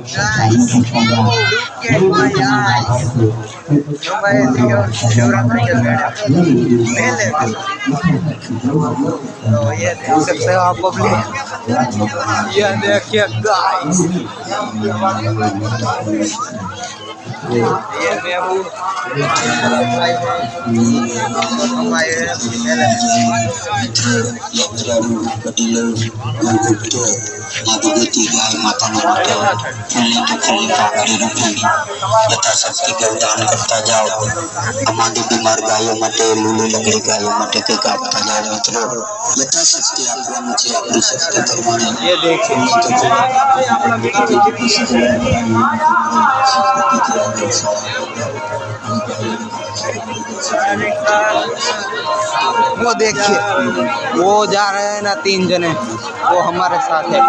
Guys, look at my eyes. जो मैं शिवरात के मेले में तो ये देख सकते हो आप पब्लिक, ये देखिए गाइस, ये मैं हूँ हमारे मेले में। भगवती गाय माता यथा शक्ति के दान करता जाओ। हमारी बीमार गायों मटे लूली लंगड़ी गायों मटे के काटता जाओ मित्रों। यथा शक्ति आपको मुझे अपनी शक्ति करवाने ये देखिए वो देखिए, वो जा रहे हैं ना 3 जने, वो हमारे साथ है।